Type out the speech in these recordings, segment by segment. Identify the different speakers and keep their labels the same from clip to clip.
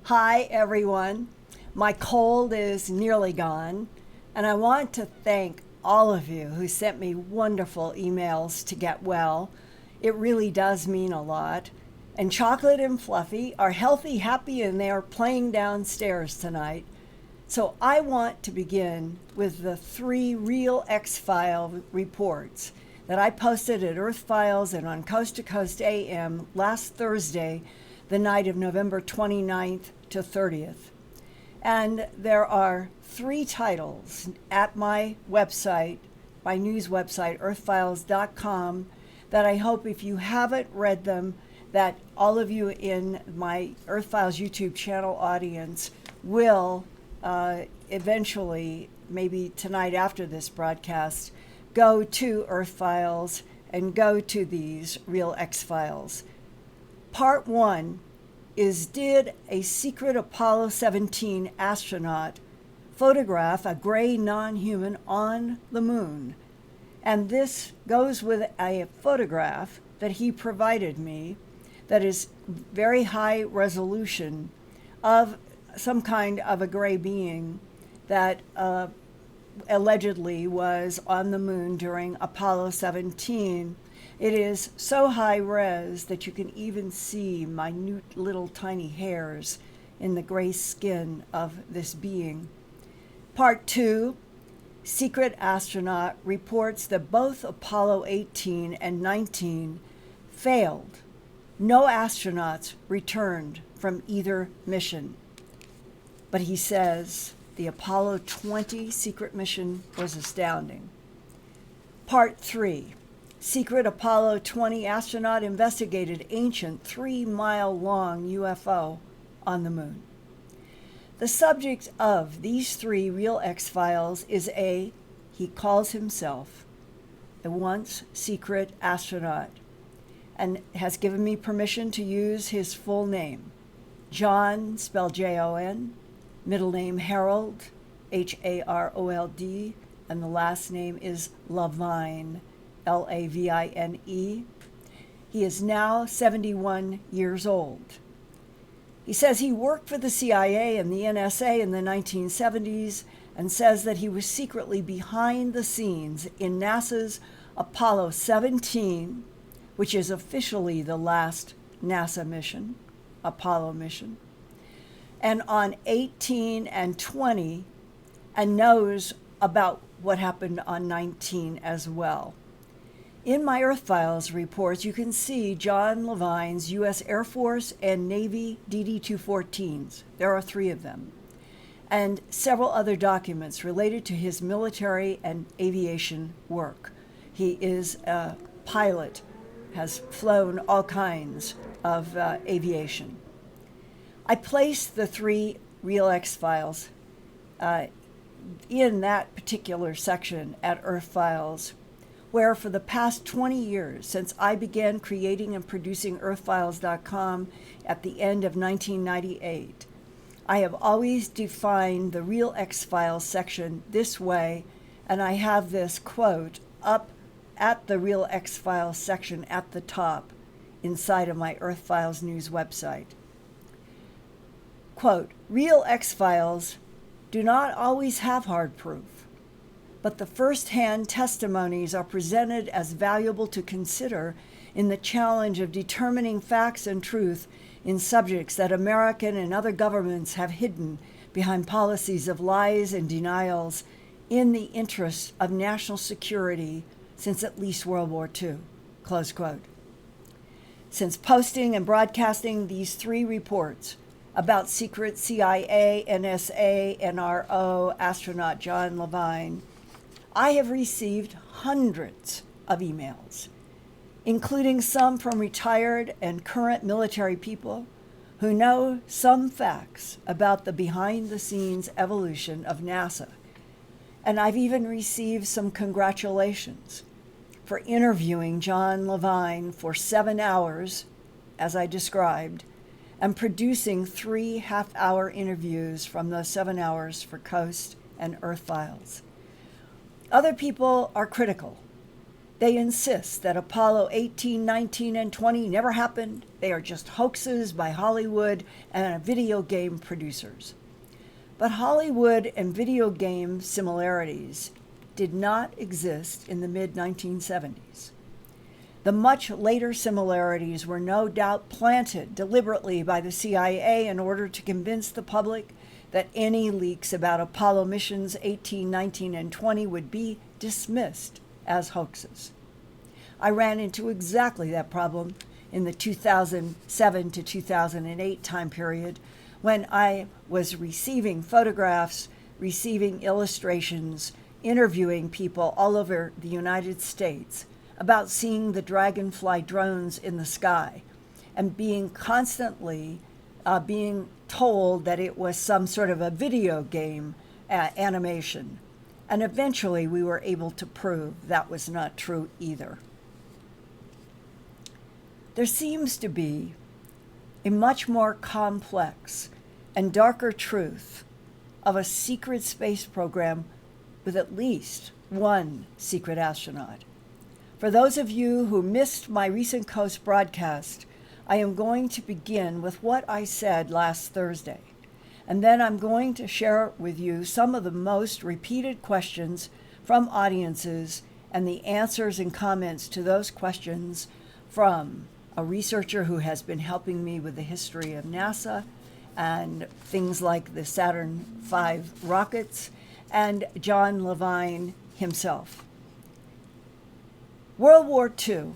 Speaker 1: Hi, everyone. My cold is nearly gone, and I want to thank all of you who sent me wonderful emails to get well. It really does mean a lot. And Chocolate and Fluffy are healthy, happy, and they are playing downstairs tonight. So I want to begin with the 3 real X-File reports that I posted at Earth Files and on Coast to Coast AM last Thursday, the night of November 29th to 30th. And there are 3 titles at my website, my news website, earthfiles.com, that I hope if you haven't read them, that all of you in my Earth Files YouTube channel audience will eventually, maybe tonight after this broadcast, go to Earth Files and go to these real X-Files. Part 1 is, did a secret Apollo 17 astronaut photograph a gray non-human on the moon? And this goes with a photograph that he provided me that is very high resolution of some kind of a gray being that allegedly was on the moon during Apollo 17. It is so high res that you can even see minute little tiny hairs in the gray skin of this being. Part 2, secret astronaut reports that both Apollo 18 and 19 failed. No astronauts returned from either mission. But he says the Apollo 20 secret mission was astounding. Part 3, secret Apollo 20 astronaut investigated ancient 3-mile-long UFO on the moon. The subject of these 3 real X-Files is he calls himself a once secret astronaut and has given me permission to use his full name. John, spelled Jon, middle name Harold, Harold, and the last name is Levine, Lavine. He is now 71 years old. He says he worked for the CIA and the NSA in the 1970s and says that he was secretly behind the scenes in NASA's Apollo 17, which is officially the last NASA mission, Apollo mission, and on 18 and 20, and knows about what happened on 19 as well. In my Earth Files reports, you can see John Levine's U.S. Air Force and Navy DD-214s. There are 3 of them. And several other documents related to his military and aviation work. He is a pilot, has flown all kinds of aviation. I placed the 3 real X-Files in that particular section at Earth Files, where for the past 20 years, since I began creating and producing earthfiles.com at the end of 1998, I have always defined the real X-Files section this way, and I have this quote up at the real X-Files section at the top inside of my Earth Files news website. Quote, real X-Files do not always have hard proof, but the first-hand testimonies are presented as valuable to consider in the challenge of determining facts and truth in subjects that American and other governments have hidden behind policies of lies and denials in the interest of national security since at least World War II, close quote. Since posting and broadcasting these 3 reports about secret CIA, NSA, NRO astronaut John Levine, I have received hundreds of emails, including some from retired and current military people who know some facts about the behind-the-scenes evolution of NASA. And I've even received some congratulations for interviewing John Levine for 7 hours, as I described, and producing 3 half-hour interviews from those 7 hours for Coast and Earth Files. Other people are critical They insist that Apollo 18, 19, and 20 never happened. They are just hoaxes by Hollywood and video game producers. But Hollywood and video game similarities did not exist in the mid-1970s. The much later similarities were no doubt planted deliberately by the CIA in order to convince the public that any leaks about Apollo missions 18, 19, and 20 would be dismissed as hoaxes. I ran into exactly that problem in the 2007 to 2008 time period when I was receiving photographs, receiving illustrations, interviewing people all over the United States about seeing the Dragonfly drones in the sky and being constantly being told that it was some sort of a video game animation. And eventually we were able to prove that was not true either. There seems to be a much more complex and darker truth of a secret space program with at least one secret astronaut. For those of you who missed my recent Coast broadcast, I am going to begin with what I said last Thursday, and then I'm going to share with you some of the most repeated questions from audiences and the answers and comments to those questions from a researcher who has been helping me with the history of NASA and things like the Saturn V rockets, and John Levine himself. World War II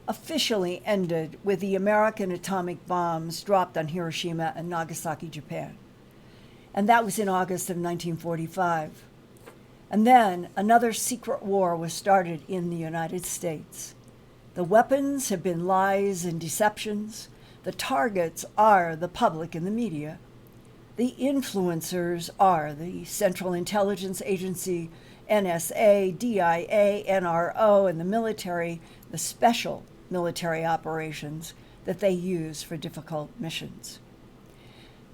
Speaker 1: officially ended with the American atomic bombs dropped on Hiroshima and Nagasaki, Japan. And that was in August of 1945. And then another secret war was started in the United States. The weapons have been lies and deceptions. The targets are the public and the media. The influencers are the Central Intelligence Agency, NSA, DIA, NRO, and the military, the special military operations that they use for difficult missions.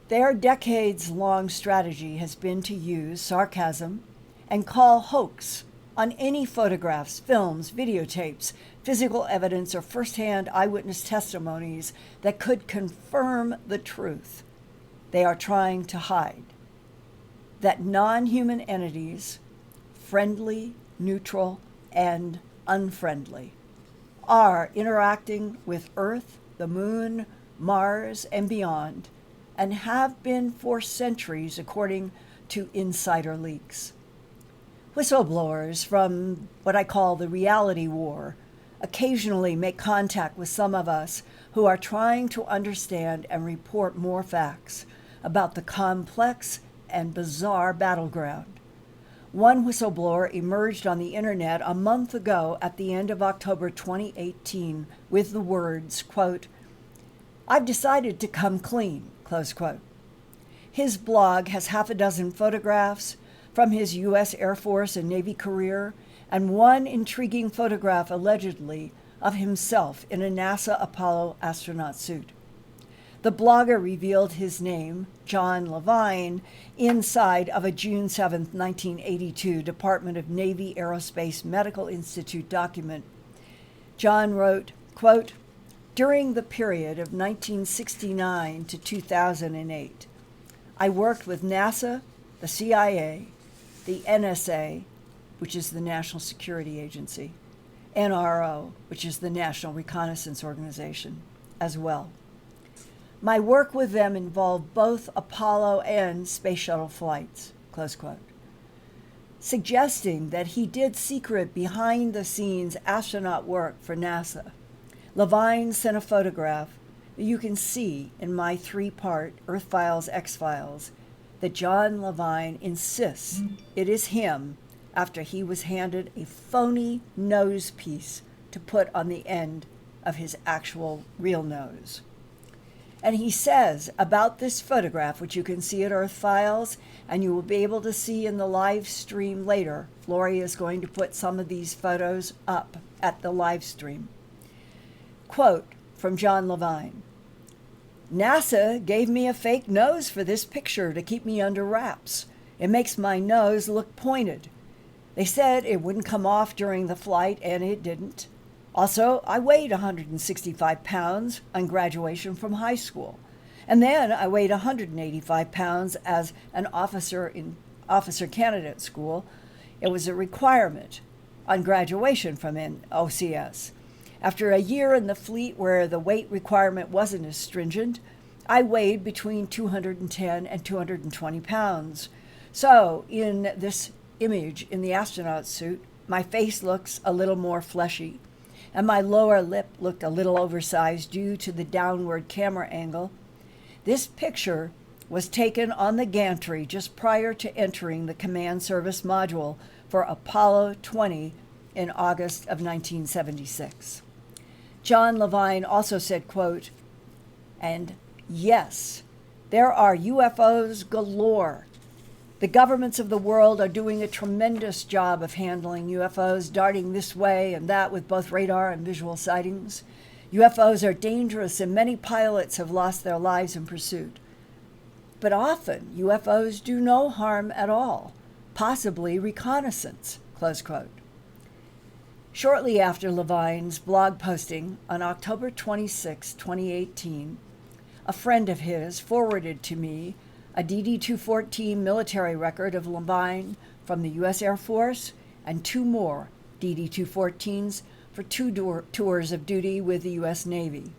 Speaker 1: Their decades-long strategy has been to use sarcasm and call hoax on any photographs, films, videotapes, physical evidence, or first-hand eyewitness testimonies that could confirm the truth they are trying to hide. That non-human entities, friendly, neutral, and unfriendly, are interacting with Earth, the Moon, Mars, and beyond, and have been for centuries, according to insider leaks. Whistleblowers from what I call the reality war occasionally make contact with some of us who are trying to understand and report more facts about the complex and bizarre battleground. One whistleblower emerged on the internet a month ago at the end of October 2018 with the words, quote, "I've decided to come clean," close quote. His blog has half a dozen photographs from his U.S. Air Force and Navy career, and one intriguing photograph allegedly of himself in a NASA Apollo astronaut suit. The blogger revealed his name, John Levine, inside of a June 7, 1982 Department of Navy Aerospace Medical Institute document. John wrote, quote, "During the period of 1969 to 2008, I worked with NASA, the CIA, the NSA, which is the National Security Agency, NRO, which is the National Reconnaissance Organization, as well. My work with them involved both Apollo and space shuttle flights," close quote. Suggesting that he did secret behind-the-scenes astronaut work for NASA, Levine sent a photograph that you can see in my three-part Earth Files, X Files, that John Levine insists it is him after he was handed a phony nose piece to put on the end of his actual real nose. And he says about this photograph, which you can see at Earth Files, and you will be able to see in the live stream later. Lori is going to put some of these photos up at the live stream. Quote from John Levine, "NASA gave me a fake nose for this picture to keep me under wraps. It makes my nose look pointed. They said it wouldn't come off during the flight, and it didn't. Also, I weighed 165 pounds on graduation from high school. And then I weighed 185 pounds as an officer in officer candidate school. It was a requirement on graduation from OCS. After a year in the fleet where the weight requirement wasn't as stringent, I weighed between 210 and 220 pounds. So in this image in the astronaut suit, my face looks a little more fleshy, and my lower lip looked a little oversized due to the downward camera angle. This picture was taken on the gantry just prior to entering the command service module for Apollo 20 in August of 1976. John Levine also said, quote, "And yes, there are UFOs galore. The governments of the world are doing a tremendous job of handling UFOs darting this way and that with both radar and visual sightings. UFOs are dangerous and many pilots have lost their lives in pursuit. But often UFOs do no harm at all, possibly reconnaissance," close quote. Shortly after Levine's blog posting on October 26, 2018, a friend of his forwarded to me a DD-214 military record of Levine from the U.S. Air Force and 2 more DD-214s for 2 tours of duty with the U.S. Navy.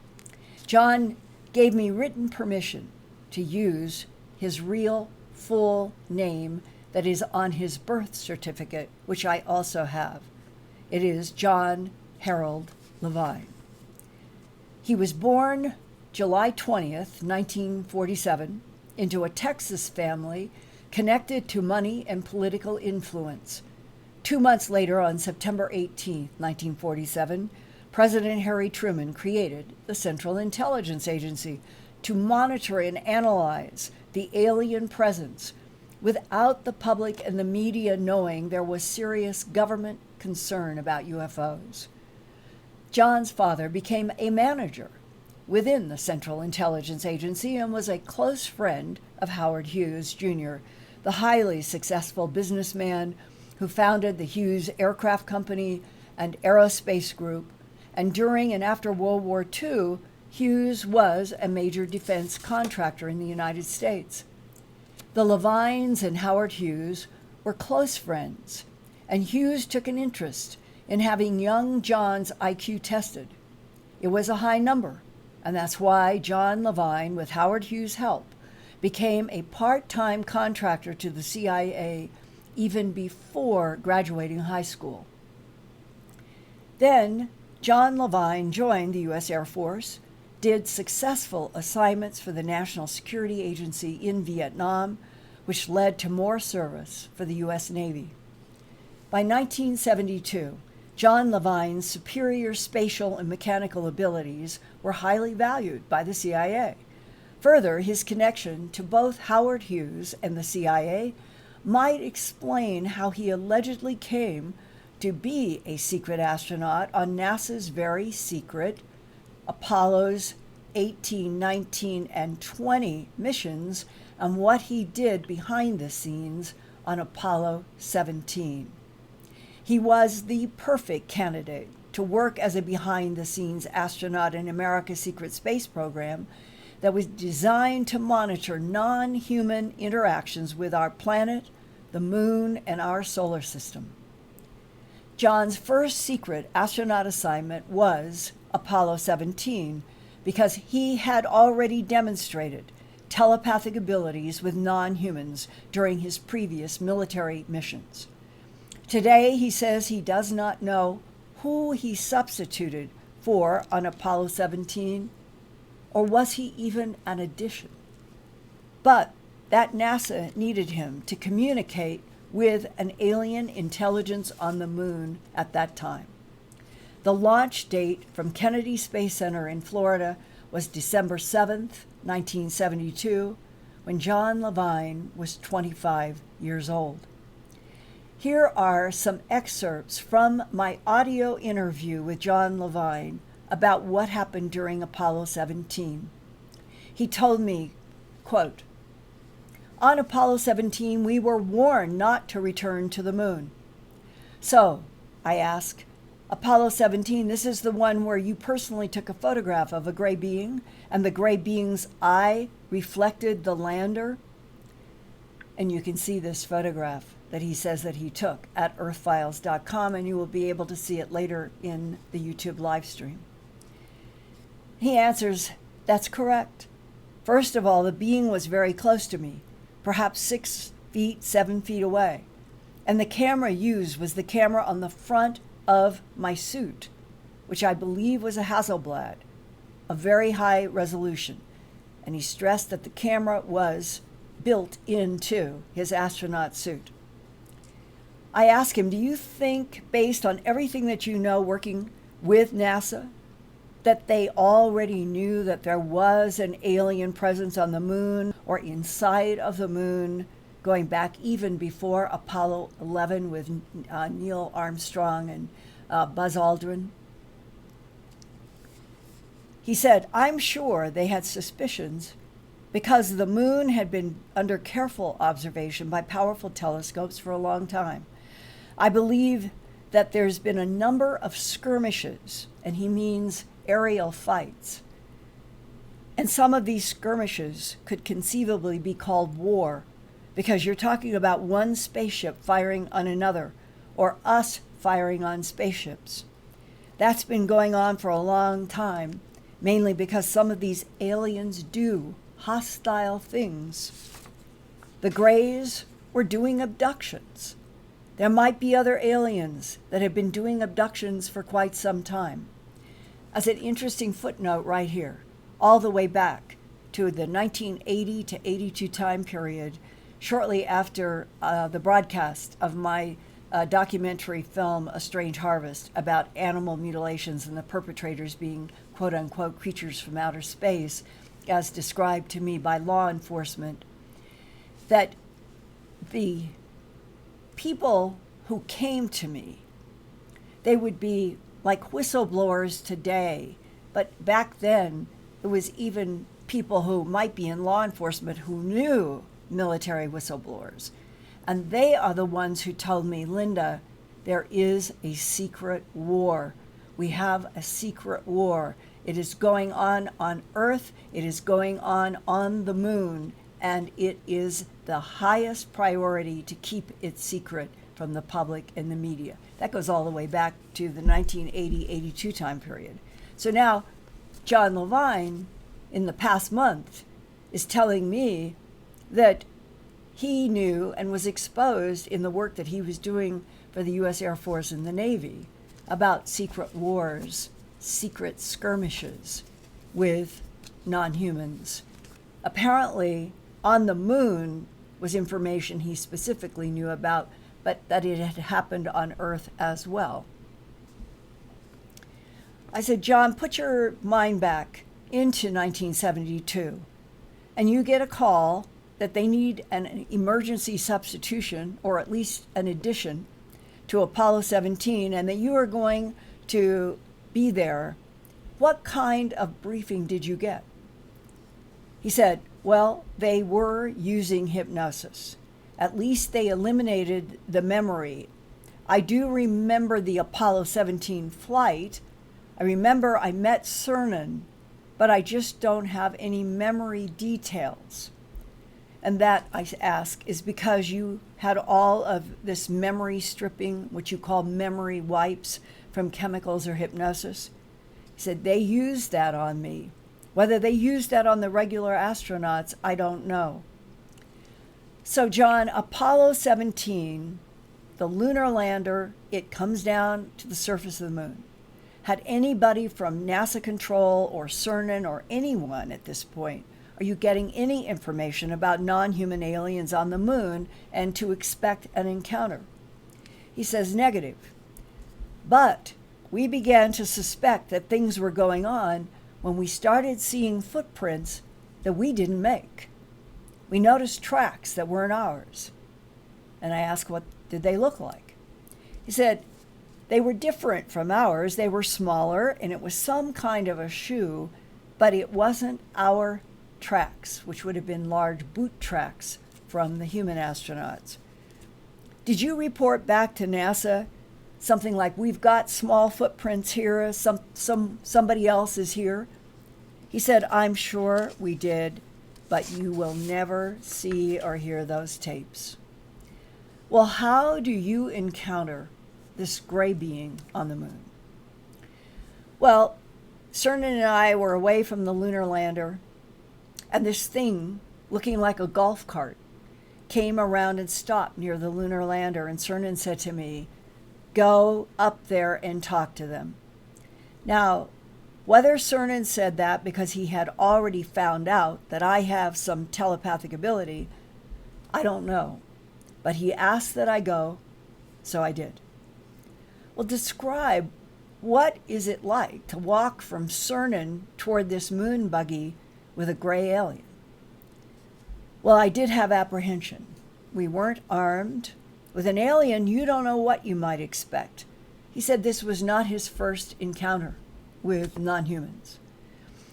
Speaker 1: John gave me written permission to use his real full name that is on his birth certificate, which I also have. It is John Harold Levine. He was born July 20th, 1947, into a Texas family connected to money and political influence. 2 months later, on September 18, 1947, President Harry Truman created the Central Intelligence Agency to monitor and analyze the alien presence without the public and the media knowing there was serious government concern about UFOs. John's father became a manager within the Central Intelligence Agency and was a close friend of Howard Hughes, Jr., the highly successful businessman who founded the Hughes Aircraft Company and Aerospace Group, and during and after World War II, Hughes was a major defense contractor in the United States. The Levines and Howard Hughes were close friends, and Hughes took an interest in having young John's IQ tested. It was a high number, and that's why John Levine, with Howard Hughes' help, became a part-time contractor to the CIA even before graduating high school. Then John Levine joined the U.S. Air Force, did successful assignments for the National Security Agency in Vietnam, which led to more service for the U.S. Navy. By 1972, John Levine's superior spatial and mechanical abilities were highly valued by the CIA. Further, his connection to both Howard Hughes and the CIA might explain how he allegedly came to be a secret astronaut on NASA's very secret Apollos 18, 19, and 20 missions, and what he did behind the scenes on Apollo 17. He was the perfect candidate to work as a behind-the-scenes astronaut in America's secret space program that was designed to monitor non-human interactions with our planet, the moon, and our solar system. John's first secret astronaut assignment was Apollo 17 because he had already demonstrated telepathic abilities with non-humans during his previous military missions. Today, he says he does not know who he substituted for on Apollo 17, or was he even an addition? But that NASA needed him to communicate with an alien intelligence on the moon at that time. The launch date from Kennedy Space Center in Florida was December 7th, 1972, when John Levine was 25 years old. Here are some excerpts from my audio interview with John Levine about what happened during Apollo 17. He told me, quote, "On Apollo 17, we were warned not to return to the moon. So, I ask, Apollo 17, this is the one where you personally took a photograph of a gray being, and the gray being's eye reflected the lander? And you can see this photograph that he says that he took at earthfiles.com, and you will be able to see it later in the YouTube live stream. He answers, that's correct. First of all, the being was very close to me, perhaps 6 feet, 7 feet away. And the camera used was the camera on the front of my suit, which I believe was a Hasselblad, a very high resolution. And he stressed that the camera was built into his astronaut suit. I asked him, do you think, based on everything that you know working with NASA, that they already knew that there was an alien presence on the moon or inside of the moon, going back even before Apollo 11 with Neil Armstrong and Buzz Aldrin? He said, I'm sure they had suspicions because the moon had been under careful observation by powerful telescopes for a long time. I believe that there's been a number of skirmishes, and he means aerial fights. And some of these skirmishes could conceivably be called war, because you're talking about one spaceship firing on another, or us firing on spaceships. That's been going on for a long time, mainly because some of these aliens do hostile things. The Greys were doing abductions. There might be other aliens that have been doing abductions for quite some time. As an interesting footnote right here, all the way back to the 1980 to 82 time period, shortly after the broadcast of my documentary film, A Strange Harvest, about animal mutilations and the perpetrators being quote-unquote creatures from outer space, as described to me by law enforcement, that the people who came to me, they would be like whistleblowers today, but back then it was even people who might be in law enforcement who knew military whistleblowers. And they are the ones who told me, Linda, there is a secret war. We have a secret war. It is going on Earth. It is going on the moon. And it is the highest priority to keep it secret from the public and the media. That goes all the way back to the 1980-82 time period. So now, John Levine, in the past month, is telling me that he knew and was exposed in the work that he was doing for the U.S. Air Force and the Navy about secret wars, secret skirmishes with non-humans. Apparently, on the moon was information he specifically knew about, but that it had happened on Earth as well. I said, John, put your mind back into 1972, and you get a call that they need an emergency substitution, or at least an addition, to Apollo 17, and that you are going to be there. What kind of briefing did you get? He said, well, they were using hypnosis. At least they eliminated the memory. I do remember the Apollo 17 flight. I remember I met Cernan, but I just don't have any memory details. And that, I ask, is because you had all of this memory stripping, what you call memory wipes from chemicals or hypnosis. He said, they used that on me. Whether they used that on the regular astronauts, I don't know. So, John, Apollo 17, the lunar lander, it comes down to the surface of the moon. Had anybody from NASA Control or Cernan or anyone at this point, are you getting any information about non-human aliens on the moon and to expect an encounter? He says negative. But we began to suspect that things were going on when we started seeing footprints that we didn't make. We noticed tracks that weren't ours. And I asked, what did they look like? He said, they were different from ours. They were smaller, and it was some kind of a shoe, but it wasn't our tracks, which would have been large boot tracks from the human astronauts. Did you report back to NASA something like, we've got small footprints here, somebody else is here. He said, I'm sure we did, but you will never see or hear those tapes. Well, how do you encounter this gray being on the moon? Well, Cernan and I were away from the lunar lander, and this thing, looking like a golf cart, came around and stopped near the lunar lander, and Cernan said to me, go up there and talk to them. Now, whether Cernan said that because he had already found out that I have some telepathic ability, I don't know. But he asked that I go, so I did. Well, describe what is it like to walk from Cernan toward this moon buggy with a gray alien? Well, I did have apprehension. We weren't armed. With an alien, you don't know what you might expect. He said this was not his first encounter with non-humans.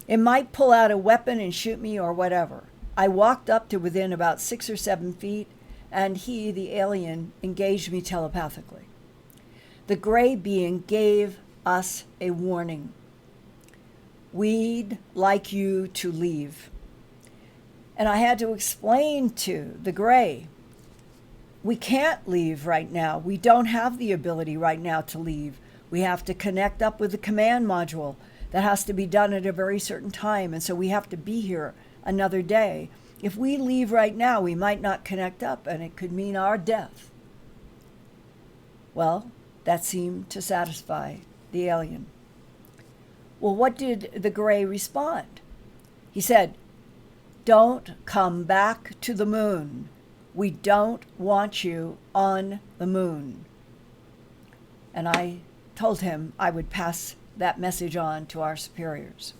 Speaker 1: It might pull out a weapon and shoot me or whatever. I walked up to within about 6 or 7 feet, and he, the alien, engaged me telepathically. The gray being gave us a warning. We'd like you to leave. And I had to explain to the gray, we can't leave right now. We don't have the ability right now to leave. We have to connect up with the command module. That has to be done at a very certain time, and so we have to be here another day. If we leave right now, we might not connect up, and it could mean our death. Well, that seemed to satisfy the alien. Well, what did the gray respond? He said, don't come back to the moon. We don't want you on the moon. And I told him I would pass that message on to our superiors.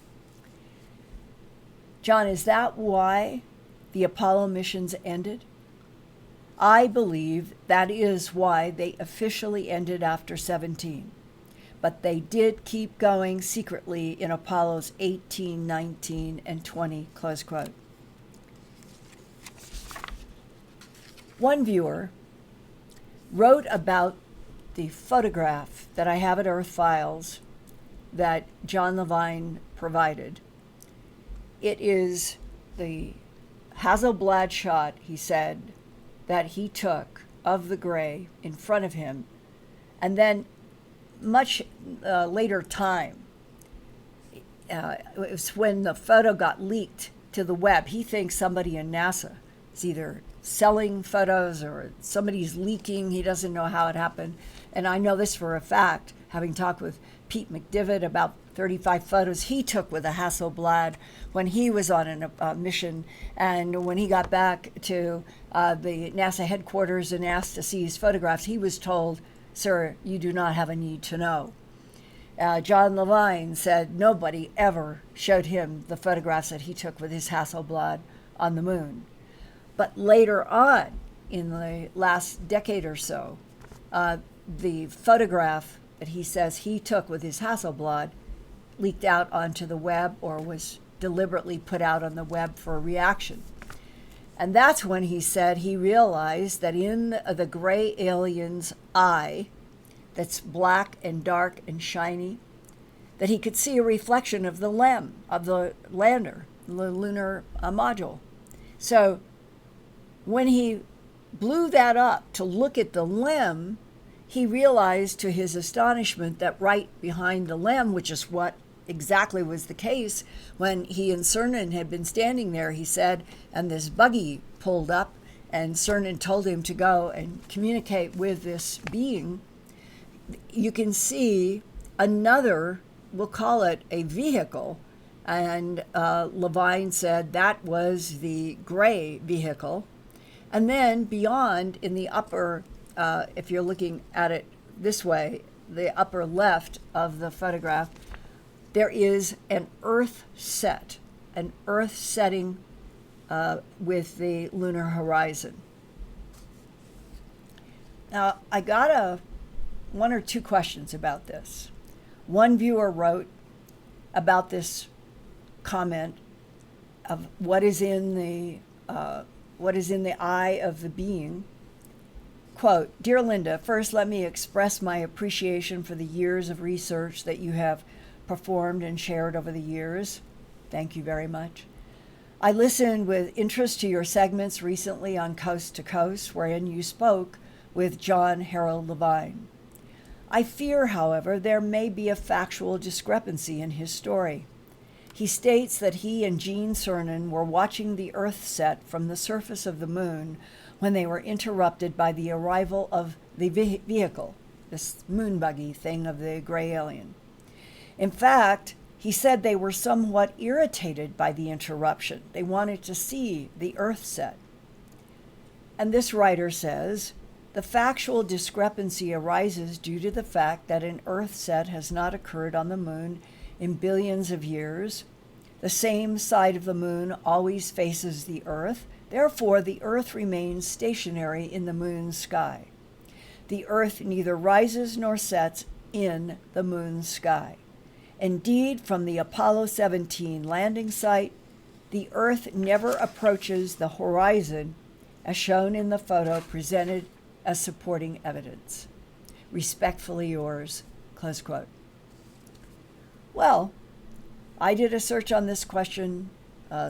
Speaker 1: John, is that why the Apollo missions ended? I believe that is why they officially ended after 17. But they did keep going secretly in Apollos 18, 19, and 20, close quote. One viewer wrote about the photograph that I have at Earth Files that John Levine provided. It is the Hasselblad shot, he said, that he took of the gray in front of him. And then much later time, it was when the photo got leaked to the web. He thinks somebody in NASA is either selling photos or somebody's leaking. He doesn't know how it happened. And I know this for a fact, having talked with Pete McDivitt about 35 photos he took with a Hasselblad when he was on a mission. And when he got back to the NASA headquarters and asked to see his photographs, he was told, sir, you do not have a need to know. John Levine said nobody ever showed him the photographs that he took with his Hasselblad on the moon. But later on, in the last decade or so, the photograph that he says he took with his Hasselblad leaked out onto the web or was deliberately put out on the web for a reaction. And that's when he said he realized that in the gray alien's eye, that's black and dark and shiny, that he could see a reflection of the LEM, of the lander, the lunar module. So when he blew that up to look at the LEM, he realized to his astonishment that right behind the LEM, which is what exactly was the case when he and Cernan had been standing there, he said, and this buggy pulled up, and Cernan told him to go and communicate with this being. You can see another, we'll call it a vehicle, and Levine said that was the gray vehicle. And then beyond, in the upper, if you're looking at it this way, the upper left of the photograph, there is an Earth set, an Earth setting with the lunar horizon. Now, I got one or two questions about this. One viewer wrote about this comment of what is in the eye of the being. Quote, Dear Linda, first let me express my appreciation for the years of research that you have performed and shared over the years. Thank you very much. I listened with interest to your segments recently on Coast to Coast, wherein you spoke with John Harold Levine. I fear, however, there may be a factual discrepancy in his story. He states that he and Gene Cernan were watching the Earth set from the surface of the moon when they were interrupted by the arrival of the vehicle, this moon buggy thing of the gray alien. In fact, he said they were somewhat irritated by the interruption. They wanted to see the Earth set. And this writer says, the factual discrepancy arises due to the fact that an Earth set has not occurred on the moon in billions of years. The same side of the moon always faces the Earth. Therefore, the Earth remains stationary in the moon's sky. The Earth neither rises nor sets in the moon's sky. Indeed, from the Apollo 17 landing site, the Earth never approaches the horizon, as shown in the photo presented as supporting evidence. Respectfully yours, close quote. Well, I did a search on this question.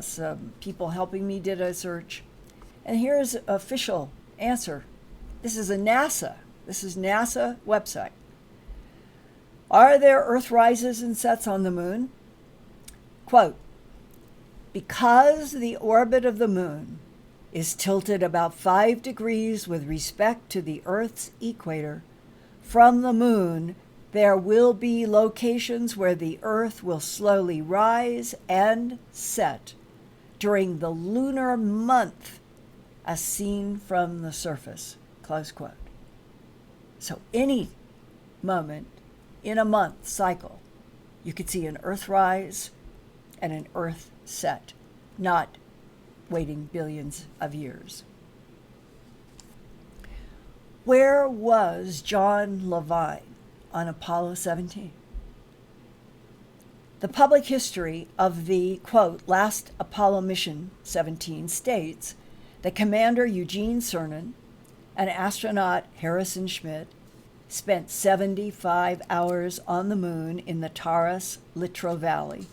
Speaker 1: Some people helping me did a search. And here's an official answer. This is NASA website. Are there Earth rises and sets on the moon? Quote, because the orbit of the moon is tilted about 5 degrees with respect to the Earth's equator, from the moon there will be locations where the Earth will slowly rise and set during the lunar month as seen from the surface, close quote. So any moment in a month cycle, you could see an Earth rise and an Earth set, not waiting billions of years. Where was John Levine on Apollo 17? The public history of the, quote, last Apollo mission 17 states that Commander Eugene Cernan and astronaut Harrison Schmitt spent 75 hours on the moon in the Taurus-Littrow Valley,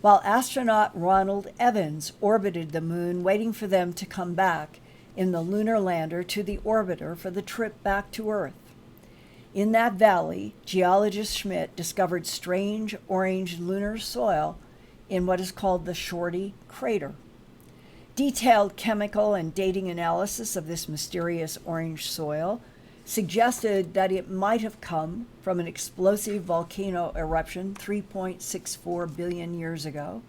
Speaker 1: while astronaut Ronald Evans orbited the moon, waiting for them to come back in the lunar lander to the orbiter for the trip back to Earth. In that valley, geologist Schmitt discovered strange orange lunar soil in what is called the Shorty Crater. Detailed chemical and dating analysis of this mysterious orange soil suggested that it might have come from an explosive volcano eruption 3.64 billion years ago.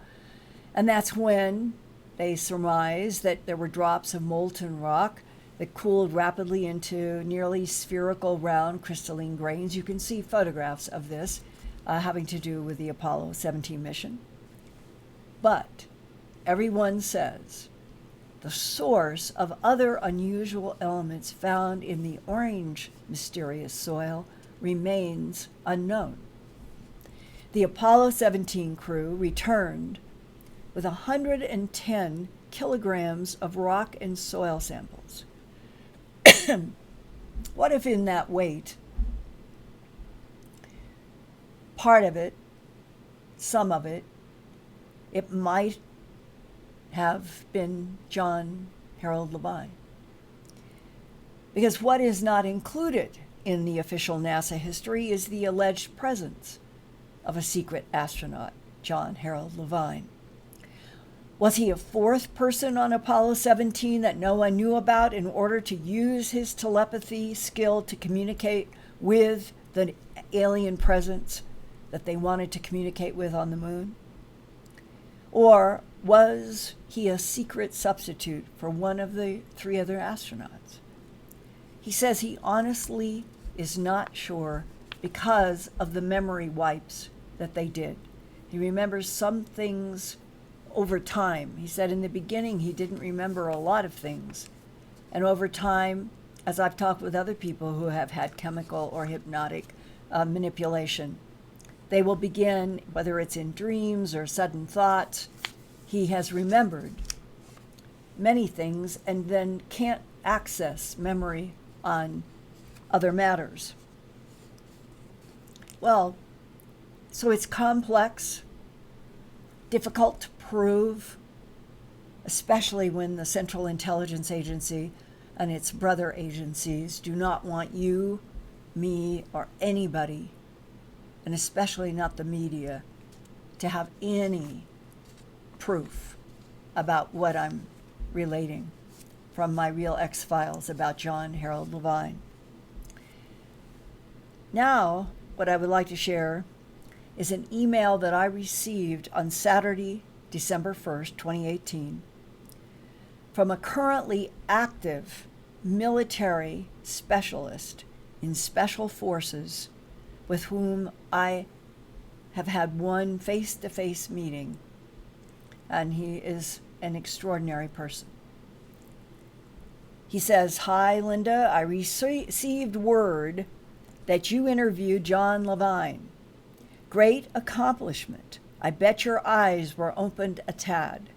Speaker 1: And that's when they surmised that there were drops of molten rock that cooled rapidly into nearly spherical round crystalline grains. You can see photographs of this having to do with the Apollo 17 mission. But everyone says the source of other unusual elements found in the orange mysterious soil remains unknown. The Apollo 17 crew returned with 110 kilograms of rock and soil samples. What if in that weight, part of it, some of it, it might have been John Harold Levine? Because what is not included in the official NASA history is the alleged presence of a secret astronaut, John Harold Levine. Was he a fourth person on Apollo 17 that no one knew about in order to use his telepathy skill to communicate with the alien presence that they wanted to communicate with on the moon? Or was he a secret substitute for one of the 3 other astronauts? He says he honestly is not sure because of the memory wipes that they did. He remembers some things over time. He said in the beginning he didn't remember a lot of things. And over time, as I've talked with other people who have had chemical or hypnotic manipulation, they will begin, whether it's in dreams or sudden thoughts, he has remembered many things and then can't access memory on other matters. Well, so it's complex, difficult to prove, especially when the Central Intelligence Agency and its brother agencies do not want you, me, or anybody, and especially not the media, to have any proof about what I'm relating from my Real X-Files about John Harold Levine. Now, what I would like to share is an email that I received on Saturday, December 1st, 2018, from a currently active military specialist in Special Forces with whom I have had one face-to-face meeting, and he is an extraordinary person. He says, "Hi, Linda, I received word that you interviewed John Levine. Great accomplishment. I bet your eyes were opened a tad.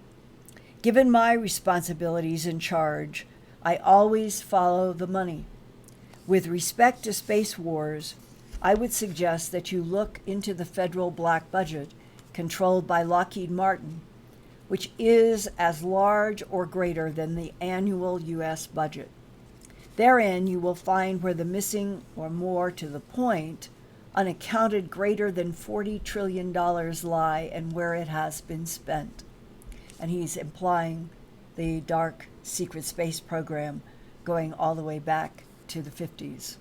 Speaker 1: Given my responsibilities in charge, I always follow the money. With respect to space wars, I would suggest that you look into the federal black budget controlled by Lockheed Martin, which is as large or greater than the annual U.S. budget. Therein you will find where the missing, or more to the point, unaccounted greater than $40 trillion lie and where it has been spent." And he's implying the dark secret space program going all the way back to the 50s.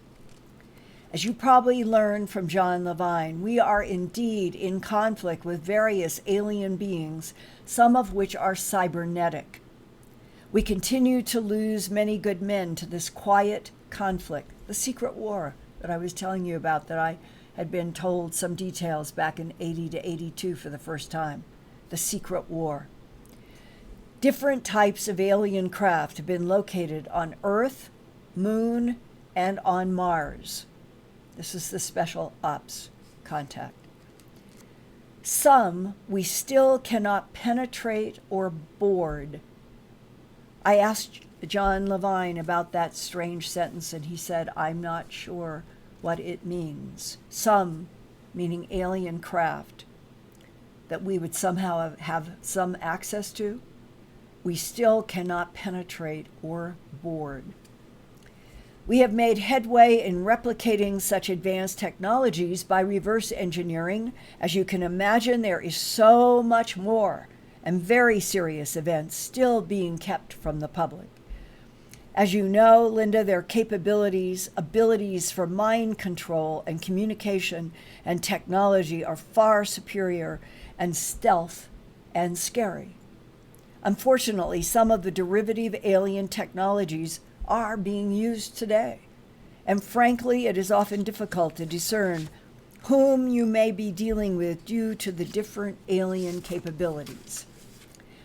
Speaker 1: As you probably learned from John Levine, we are indeed in conflict with various alien beings, some of which are cybernetic. We continue to lose many good men to this quiet conflict, the secret war that I was telling you about, that I had been told some details back in 80 to 82 for the first time, the secret war. Different types of alien craft have been located on Earth, Moon, and on Mars. This is the special ops contact. Some we still cannot penetrate or board. I asked John Levine about that strange sentence, and he said, "I'm not sure what it means." Some, meaning alien craft, that we would somehow have some access to, we still cannot penetrate or board. We have made headway in replicating such advanced technologies by reverse engineering. As you can imagine, there is so much more and very serious events still being kept from the public. As you know, Linda, their capabilities, abilities for mind control and communication and technology are far superior and stealth and scary. Unfortunately, some of the derivative alien technologies are being used today, and frankly, it is often difficult to discern whom you may be dealing with due to the different alien capabilities.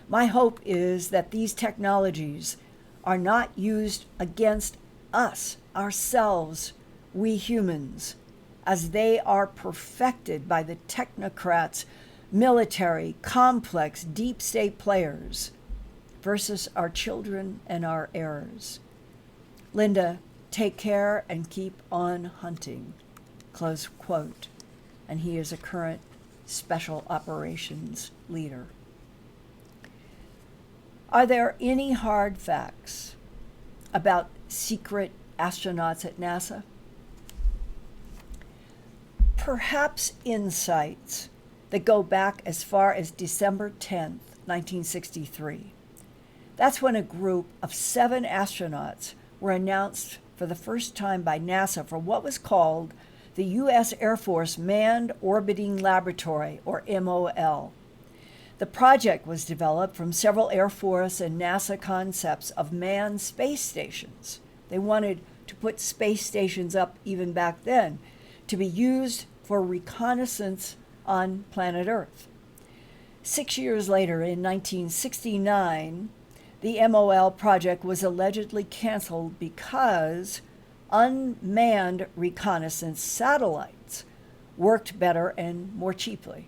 Speaker 1: My hope is that these technologies are not used against us, ourselves, we humans, as they are perfected by the technocrats, military, complex, deep state players versus our children and our heirs. Linda, take care and keep on hunting, close quote. And he is a current special operations leader. Are there any hard facts about secret astronauts at NASA? Perhaps insights that go back as far as December 10th, 1963. That's when a group of 7 astronauts were announced for the first time by NASA for what was called the U.S. Air Force Manned Orbiting Laboratory, or MOL. The project was developed from several Air Force and NASA concepts of manned space stations. They wanted to put space stations up even back then to be used for reconnaissance on planet Earth. 6 years later, in 1969, the MOL project was allegedly canceled because unmanned reconnaissance satellites worked better and more cheaply.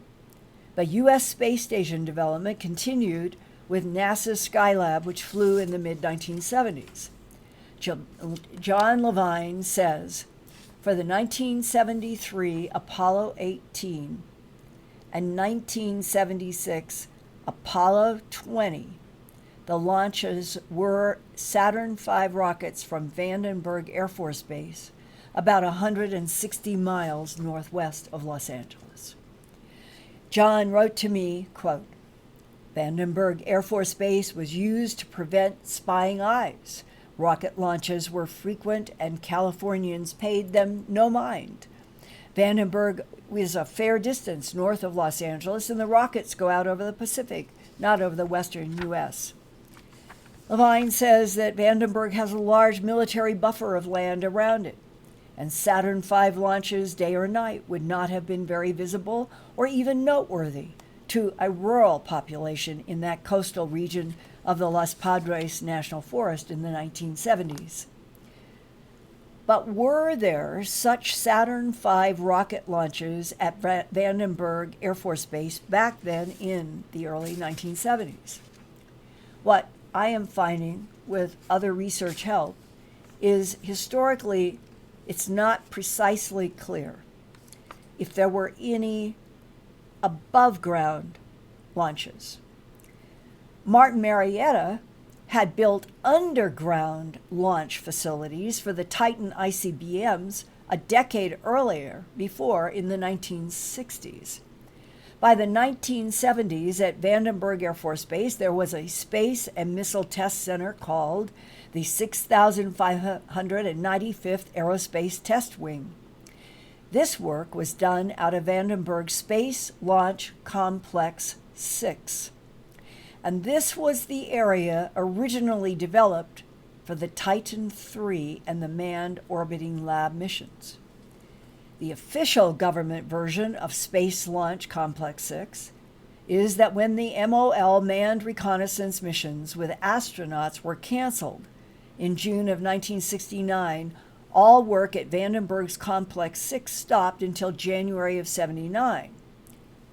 Speaker 1: The U.S. space station development continued with NASA's Skylab, which flew in the mid-1970s. John Levine says, for the 1973 Apollo 18 and 1976 Apollo 20, the launches were Saturn V rockets from Vandenberg Air Force Base, about 160 miles northwest of Los Angeles. John wrote to me, quote, Vandenberg Air Force Base was used to prevent spying eyes. Rocket launches were frequent and Californians paid them no mind. Vandenberg is a fair distance north of Los Angeles, and the rockets go out over the Pacific, not over the western U.S. Levine says that Vandenberg has a large military buffer of land around it, and Saturn V launches, day or night, would not have been very visible or even noteworthy to a rural population in that coastal region of the Los Padres National Forest in the 1970s. But were there such Saturn V rocket launches at Vandenberg Air Force Base back then in the early 1970s? What I am finding with other research help is historically it's not precisely clear if there were any above ground launches. Martin Marietta had built underground launch facilities for the Titan ICBMs a decade earlier, before in the 1960s. By the 1970s at Vandenberg Air Force Base, there was a space and missile test center called the 6,595th Aerospace Test Wing. This work was done out of Vandenberg Space Launch Complex 6. And this was the area originally developed for the Titan III and the Manned Orbiting Lab missions. The official government version of Space Launch Complex 6 is that when the MOL manned reconnaissance missions with astronauts were canceled in June of 1969, all work at Vandenberg's Complex 6 stopped until January of 79.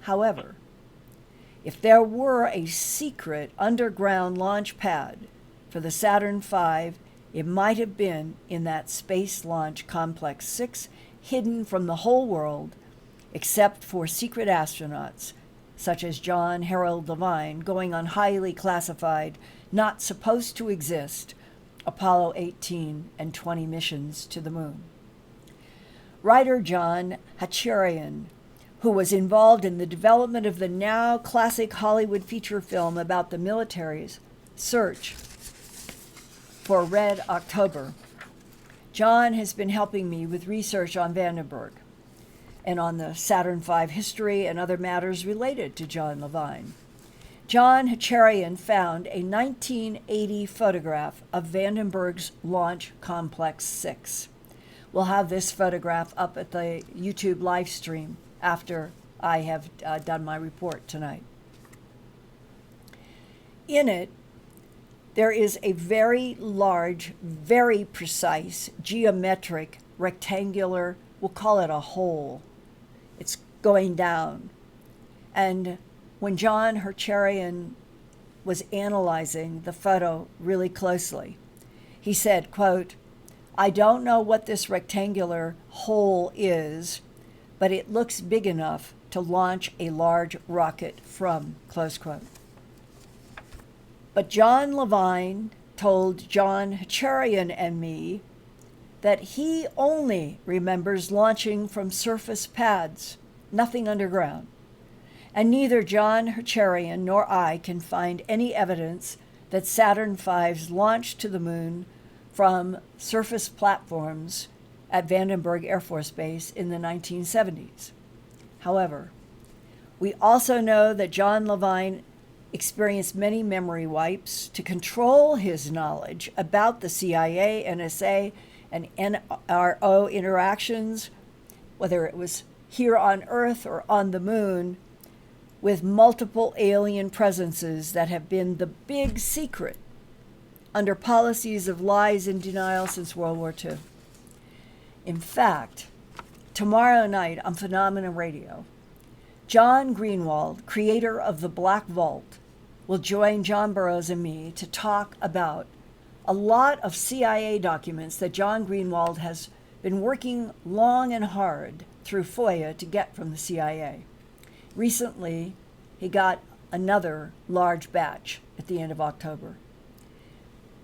Speaker 1: However, if there were a secret underground launch pad for the Saturn V, it might have been in that Space Launch Complex 6, hidden from the whole world, except for secret astronauts, such as John Harold Levine, going on highly classified, not supposed to exist, Apollo 18 and 20 missions to the moon. Writer John Hatcharian, who was involved in the development of the now classic Hollywood feature film about the military's search for Red October. John has been helping me with research on Vandenberg and on the Saturn V history and other matters related to John Levine. John Hatcharian found a 1980 photograph of Vandenberg's Launch Complex 6. We'll have this photograph up at the YouTube live stream after I have done my report tonight. In it, there is a very large, very precise, geometric, rectangular, we'll call it a hole. It's going down. And when John Hatcharian was analyzing the photo really closely, he said, quote, I don't know what this rectangular hole is, but it looks big enough to launch a large rocket from, close quote. But John Levine told John Hatcharian and me that he only remembers launching from surface pads, nothing underground. And neither John Hatcharian nor I can find any evidence that Saturn V's launched to the moon from surface platforms at Vandenberg Air Force Base in the 1970s. However, we also know that John Levine experienced many memory wipes to control his knowledge about the CIA, NSA, and NRO interactions, whether it was here on Earth or on the moon, with multiple alien presences that have been the big secret under policies of lies and denial since World War II. In fact, tomorrow night on Phenomena Radio, John Greenwald, creator of the Black Vault, will join John Burroughs and me to talk about a lot of CIA documents that John Greenwald has been working long and hard through FOIA to get from the CIA. Recently, he got another large batch at the end of October.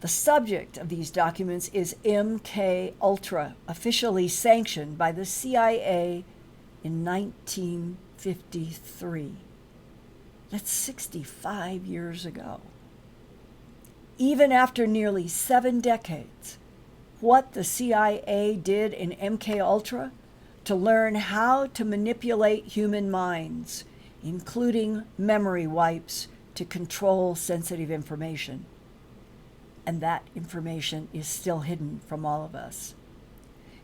Speaker 1: The subject of these documents is MK Ultra, officially sanctioned by the CIA in 1953. That's 65 years ago. Even after nearly 7 decades, what the CIA did in MK Ultra to learn how to manipulate human minds, including memory wipes, to control sensitive information. And that information is still hidden from all of us.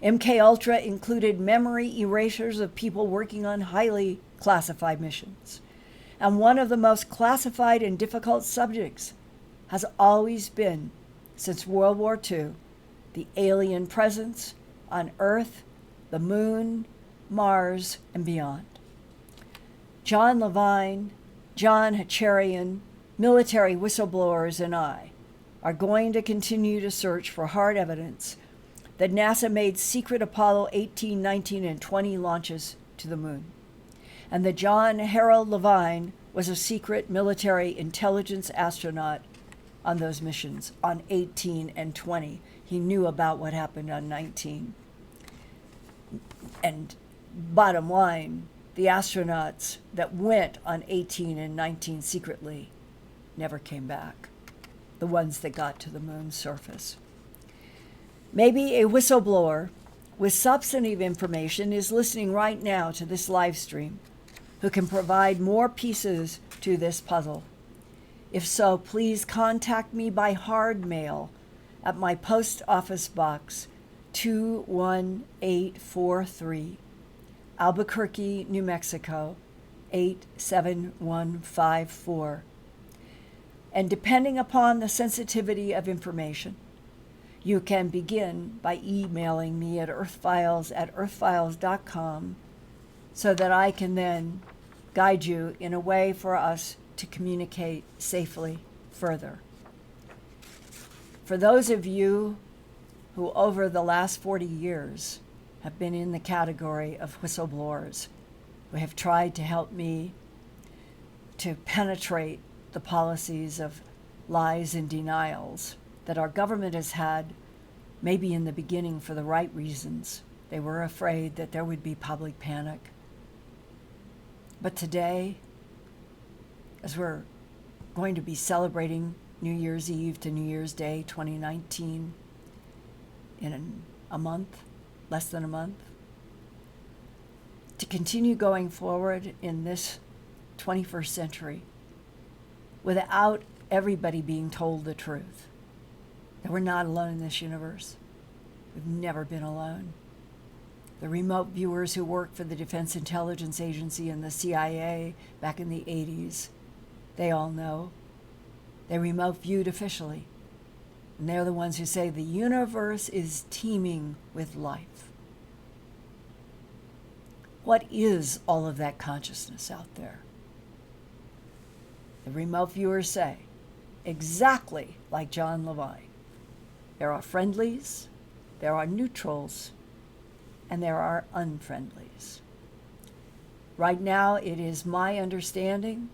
Speaker 1: MK Ultra included memory erasures of people working on highly classified missions. And one of the most classified and difficult subjects has always been, since World War II, the alien presence on Earth, the Moon, Mars, and beyond. John Levine, John Hatcharian, military whistleblowers, and I are going to continue to search for hard evidence that NASA made secret Apollo 18, 19, and 20 launches to the moon, and that John Harold Levine was a secret military intelligence astronaut on those missions, on 18 and 20. He knew about what happened on 19. And bottom line, the astronauts that went on 18 and 19 secretly never came back, the ones that got to the moon's surface. Maybe a whistleblower with substantive information is listening right now to this live stream who can provide more pieces to this puzzle. If so, please contact me by hard mail at my post office box 21843, Albuquerque, New Mexico 87154. And depending upon the sensitivity of information, you can begin by emailing me at earthfiles@earthfiles.com so that I can then guide you in a way for us to communicate safely further. For those of you who over the last 40 years have been in the category of whistleblowers, who have tried to help me to penetrate the policies of lies and denials that our government has had, maybe in the beginning for the right reasons. They were afraid that there would be public panic. But today, as we're going to be celebrating New Year's Eve to New Year's Day 2019 in a month, less than a month, to continue going forward in this 21st century without everybody being told the truth, that we're not alone in this universe. We've never been alone. The remote viewers who worked for the Defense Intelligence Agency and the CIA back in the 80s, they all know. They remote viewed officially. And they're the ones who say the universe is teeming with life. What is all of that consciousness out there? The remote viewers say, exactly like John Levine, there are friendlies, there are neutrals, and there are unfriendlies. Right now, it is my understanding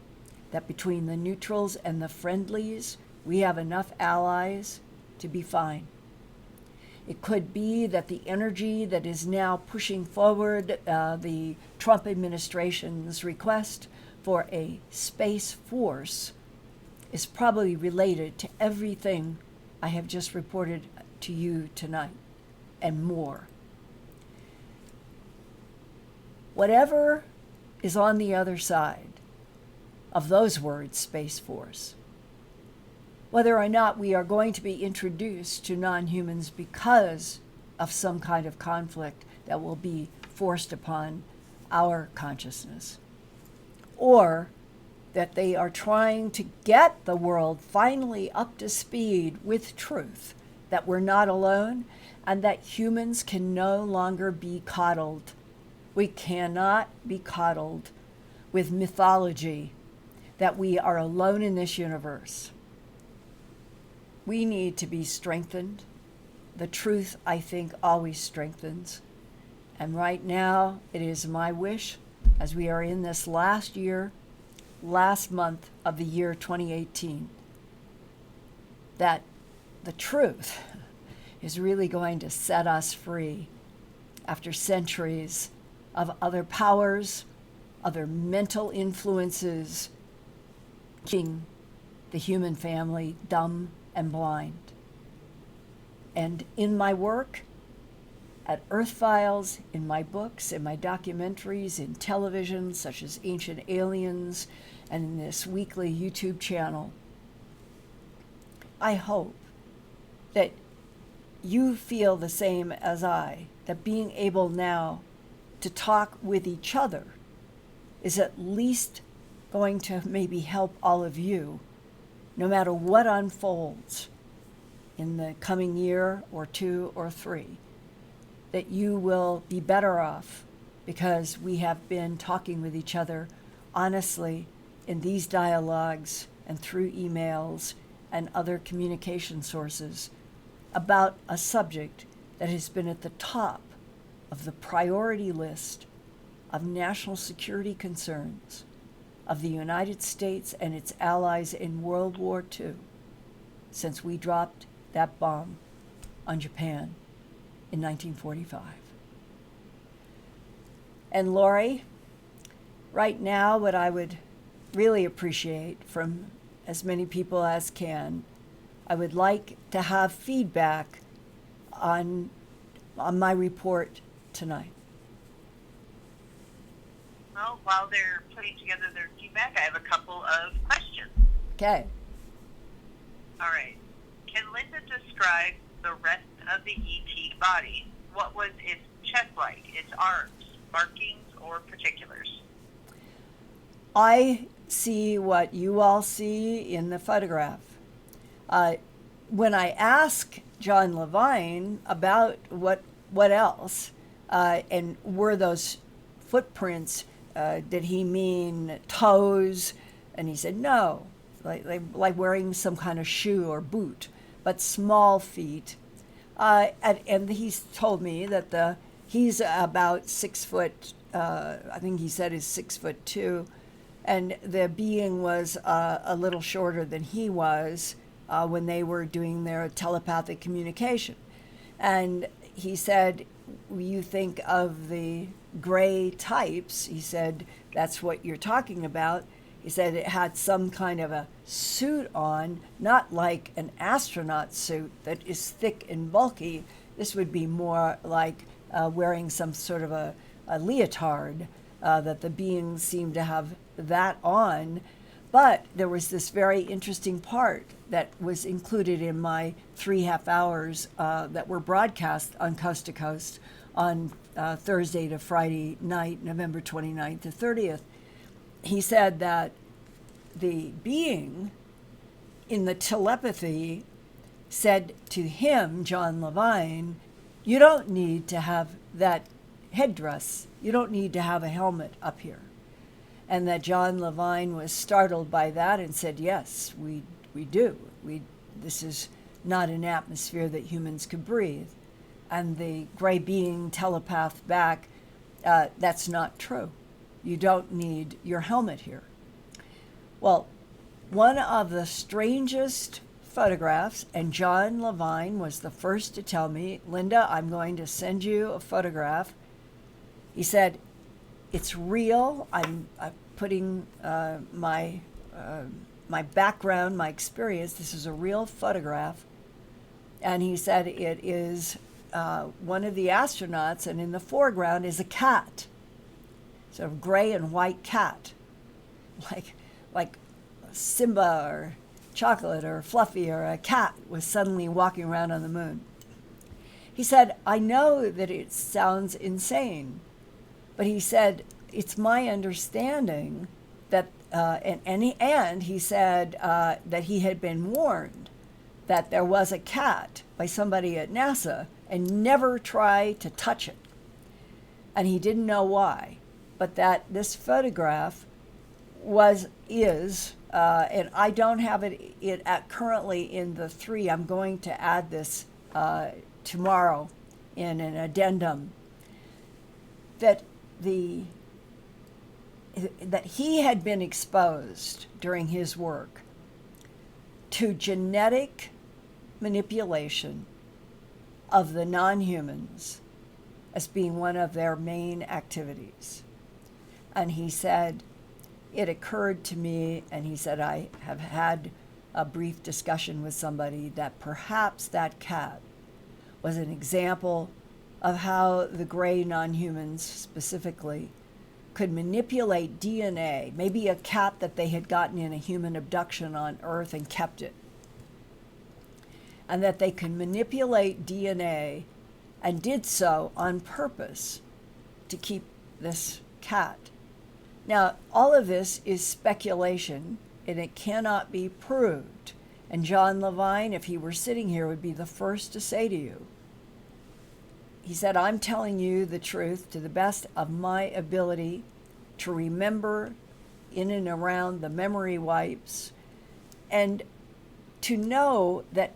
Speaker 1: that between the neutrals and the friendlies, we have enough allies to be fine. It could be that the energy that is now pushing forward the Trump administration's request for a space force is probably related to everything I have just reported to you tonight and more. Whatever is on the other side of those words, Space Force, whether or not we are going to be introduced to non-humans because of some kind of conflict that will be forced upon our consciousness, or that they are trying to get the world finally up to speed with truth, that we're not alone, and that humans can no longer be coddled. We cannot be coddled with mythology that we are alone in this universe. we need to be strengthened. The truth, I think, always strengthens. And right now, it is my wish, as we are in this last month of the year 2018, that the truth is really going to set us free after centuries of other powers, other mental influences, keeping the human family dumb and blind. And in my work at Earth Files, in my books, in my documentaries, in television, such as Ancient Aliens, and in this weekly YouTube channel, I hope that you feel the same as I, that being able now to talk with each other is at least going to maybe help all of you, no matter what unfolds in the coming year or 2 or 3, that you will be better off because we have been talking with each other honestly in these dialogues and through emails and other communication sources about a subject that has been at the top of the priority list of national security concerns of the United States and its allies in World War II since we dropped that bomb on Japan in 1945. And Lori, right now, what I would really appreciate from as many people as can, I would like to have feedback on my report tonight.
Speaker 2: Well, while they're putting together their feedback, I have a couple of questions.
Speaker 1: Okay.
Speaker 2: All right. Can Linda describe the rest of the ET body? What was its chest like, its arms, markings, or particulars?
Speaker 1: I see what you all see in the photograph. When I ask John Levine about what else, and were those footprints, did he mean toes? And he said no, like wearing some kind of shoe or boot, but small feet. And he's told me that he's about 6 foot. I think he said is 6'2", and the being was a little shorter than he was when they were doing their telepathic communication. And he said, you think of the gray types, he said, that's what you're talking about. He said it had some kind of a suit on, not like an astronaut suit that is thick and bulky. This would be more like wearing some sort of a leotard, that the beings seemed to have that on. But there was this very interesting part that was included in my 3.5 hours that were broadcast on Coast to Coast on Thursday to Friday night, November 29th to 30th. He said that the being in the telepathy said to him, John Levine, you don't need to have that headdress. You don't need to have a helmet up here. And that John Levine was startled by that and said, yes, we do. This is not an atmosphere that humans could breathe. And the gray being telepath back, that's not true. You don't need your helmet here. Well, one of the strangest photographs, and John Levine was the first to tell me, Linda, I'm going to send you a photograph. He said, it's real. I'm putting my background, my experience. This is a real photograph. And he said it is one of the astronauts, and in the foreground is a cat. Sort of gray and white cat. Like Simba or Chocolate or Fluffy or a cat was suddenly walking around on the moon. He said, I know that it sounds insane, but he said, it's my understanding that, and he said that he had been warned that there was a cat by somebody at NASA and never try to touch it. And he didn't know why, but that this photograph is and I don't have it currently in the 3. I'm going to add this tomorrow in an addendum, that he had been exposed during his work to genetic manipulation of the non-humans as being one of their main activities. And he said, it occurred to me, and he said, I have had a brief discussion with somebody, that perhaps that cat was an example of how the gray non-humans specifically could manipulate DNA, maybe a cat that they had gotten in a human abduction on Earth and kept it, and that they could manipulate DNA and did so on purpose to keep this cat. Now, all of this is speculation, and it cannot be proved. And John Levine, if he were sitting here, would be the first to say to you, he said, I'm telling you the truth to the best of my ability to remember in and around the memory wipes, and to know that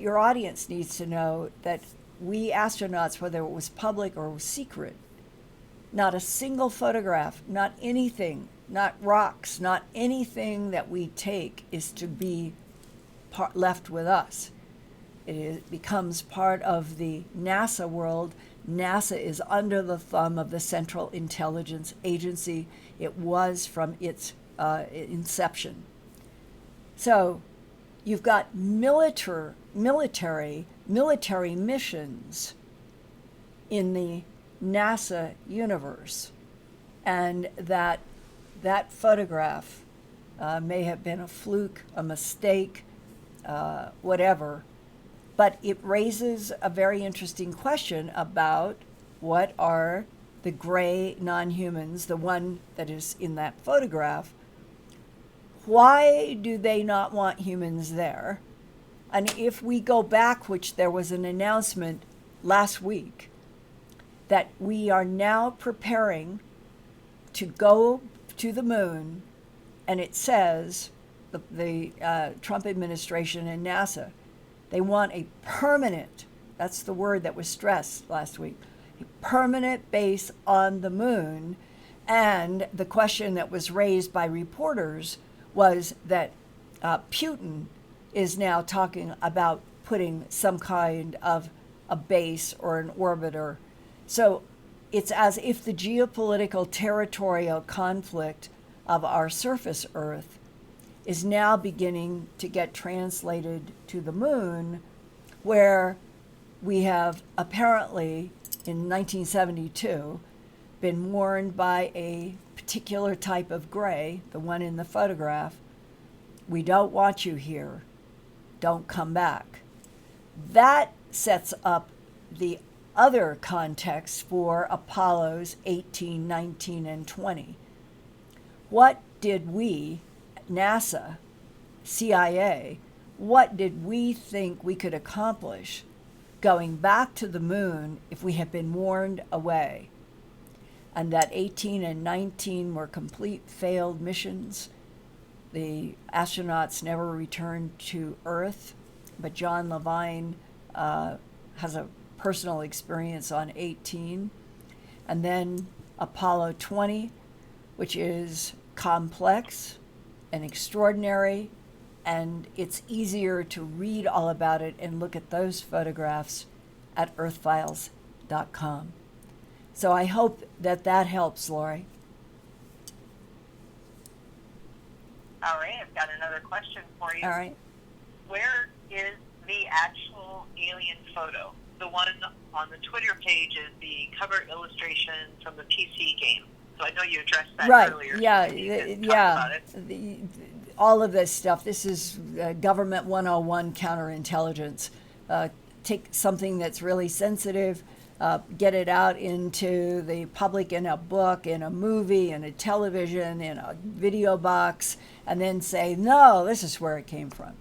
Speaker 1: your audience needs to know that we astronauts, whether it was public or secret, not a single photograph, not anything, not rocks, not anything that we take is to be left with us. It becomes part of the NASA world. NASA is under the thumb of the Central Intelligence Agency. It was from its inception. So you've got military missions in the NASA universe, and that photograph may have been a fluke, a mistake, whatever, but it raises a very interesting question about what are the gray non-humans, the one that is in that photograph. Why do they not want humans there? And if we go back, which there was an announcement last week, that we are now preparing to go to the moon, and it says, the Trump administration and NASA, they want a permanent, that's the word that was stressed last week, a permanent base on the moon. And the question that was raised by reporters was that Putin is now talking about putting some kind of a base or an orbiter. So it's as if the geopolitical territorial conflict of our surface Earth is now beginning to get translated to the moon, where we have apparently in 1972 been warned by a particular type of gray, the one in the photograph, we don't want you here, don't come back. That sets up the other context for Apollos 18, 19, and 20. What did we, NASA, CIA, what did we think we could accomplish going back to the moon if we had been warned away? And that 18 and 19 were complete failed missions. The astronauts never returned to Earth, but John Levine has a personal experience on 18. And then Apollo 20, which is complex and extraordinary, and it's easier to read all about it and look at those photographs at earthfiles.com. So I hope that helps, Lori.
Speaker 2: All right, I've got another question for you.
Speaker 1: All right.
Speaker 2: Where is the actual alien photo? The one on the Twitter page is the cover illustration from the PC game. So I know you addressed that earlier.
Speaker 1: Yeah. All of this stuff. This is government 101 counterintelligence. Take something that's really sensitive, get it out into the public in a book, in a movie, in a television, in a video box, and then say, no, this is where it came from.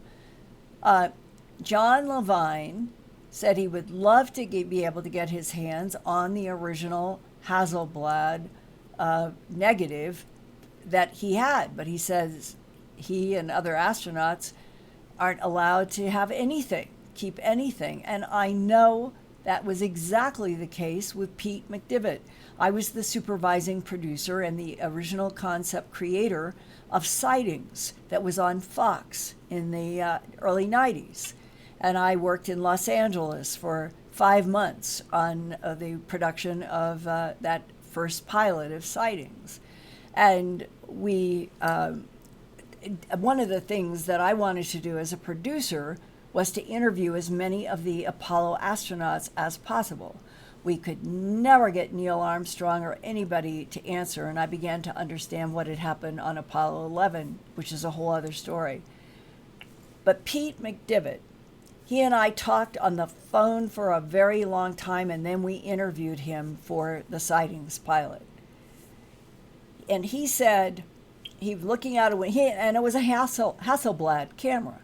Speaker 1: John Levine said he would love to be able to get his hands on the original Hasselblad negative that he had, but he says he and other astronauts aren't allowed to have anything, keep anything. And I know that was exactly the case with Pete McDivitt. I was the supervising producer and the original concept creator of Sightings that was on Fox in the early 90s. And I worked in Los Angeles for 5 months on the production of that first pilot of Sightings. And one of the things that I wanted to do as a producer was to interview as many of the Apollo astronauts as possible. We could never get Neil Armstrong or anybody to answer, and I began to understand what had happened on Apollo 11, which is a whole other story. But Pete McDivitt, he and I talked on the phone for a very long time, and then we interviewed him for the Sightings pilot. And he said, he was looking out a window, and it was a Hasselblad camera.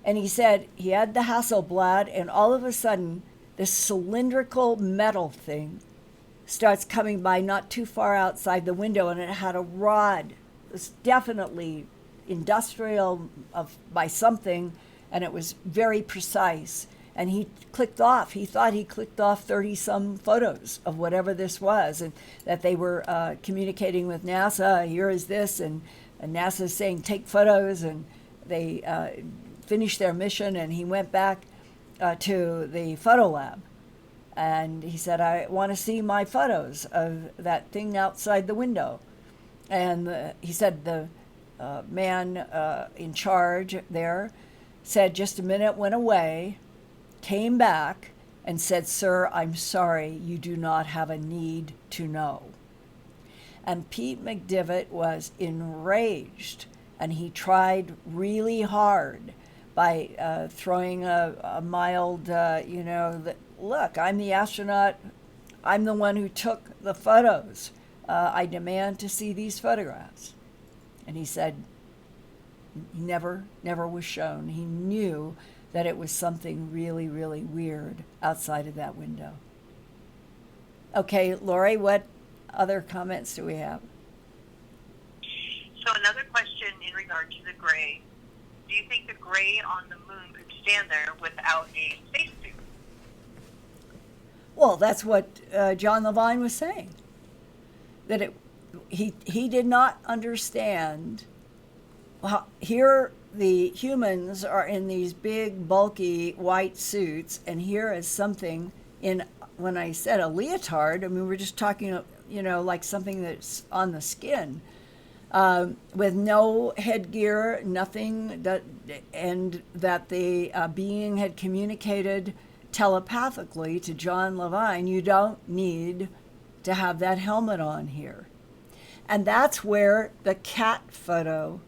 Speaker 1: And he said he had the Hasselblad, and all of a sudden, this cylindrical metal thing starts coming by not too far outside the window, and it had a rod. It was definitely industrial by something, and it was very precise. And he clicked off. He thought he clicked off 30-some photos of whatever this was, and that they were communicating with NASA. Here is this, and NASA's saying, take photos, and they finished their mission, and he went back to the photo lab. And he said, I want to see my photos of that thing outside the window. And he said the man in charge there said, just a minute, went away, came back, and said, sir, I'm sorry, you do not have a need to know. And Pete McDivitt was enraged, and he tried really hard by throwing a mild, look, I'm the astronaut, I'm the one who took the photos. I demand to see these photographs. And he said, he never was shown. He knew that it was something really, really weird outside of that window. Okay, Lori, what other comments do we have?
Speaker 2: So another question in regard to the gray. Do you think the gray on the moon could stand there without a spacesuit?
Speaker 1: Well, that's what John Levine was saying. That he did not understand. Here the humans are in these big, bulky white suits, and here is something in, when I said a leotard, I mean, we're just talking, like something that's on the skin, with no headgear, nothing, and that the being had communicated telepathically to John Levine, you don't need to have that helmet on here. And that's where the cat photo,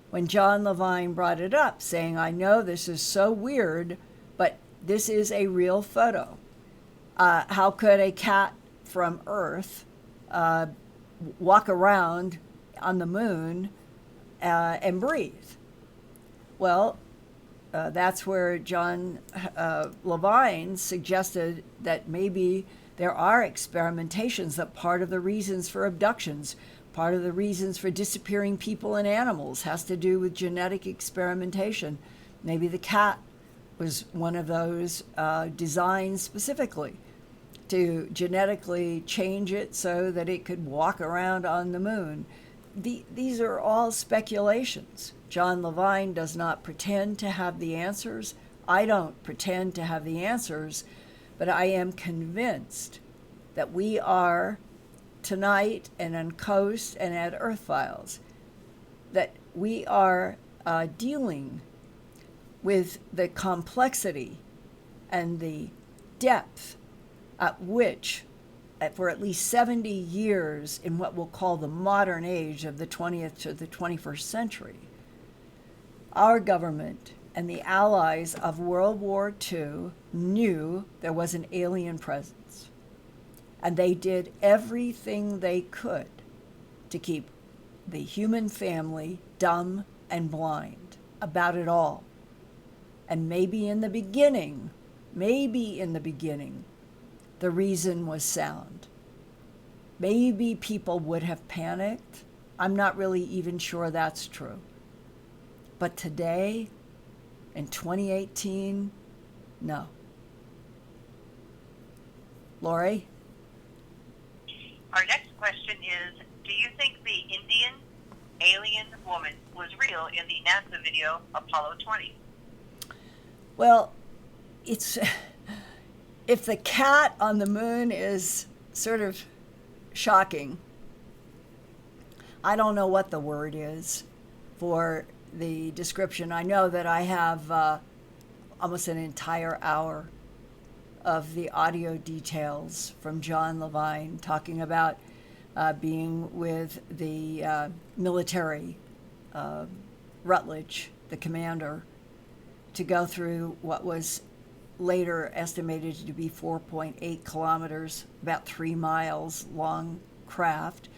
Speaker 1: when John Levine brought it up, saying, I know this is so weird, but this is a real photo. How could a cat from Earth walk around on the moon and breathe? Well, that's where John Levine suggested that maybe there are experimentations, that part of the reasons for abductions, part of the reasons for disappearing people and animals has to do with genetic experimentation. Maybe the cat was one of those designed specifically to genetically change it so that it could walk around on the moon. These are all speculations. John Levine does not pretend to have the answers. I don't pretend to have the answers, but I am convinced that we are tonight and on Coast and at Earth Files, that we are dealing with the complexity and the depth at which, for at least 70 years in what we'll call the modern age of the 20th to the 21st century, our government and the allies of World War II knew there was an alien presence. And they did everything they could to keep the human family dumb and blind about it all. And maybe in the beginning, the reason was sound. Maybe people would have panicked, I'm not really even sure that's true. But today, in 2018, no. Lori?
Speaker 2: Our next question is, do you think the Indian alien woman was real in the NASA video Apollo 20?
Speaker 1: Well, it's if the cat on the moon is sort of shocking, I don't know what the word is for the description. I know that I have almost an entire hour of the audio details from John Levine talking about being with the military, Rutledge, the commander, to go through what was later estimated to be 4.8 kilometers, about 3 miles long craft,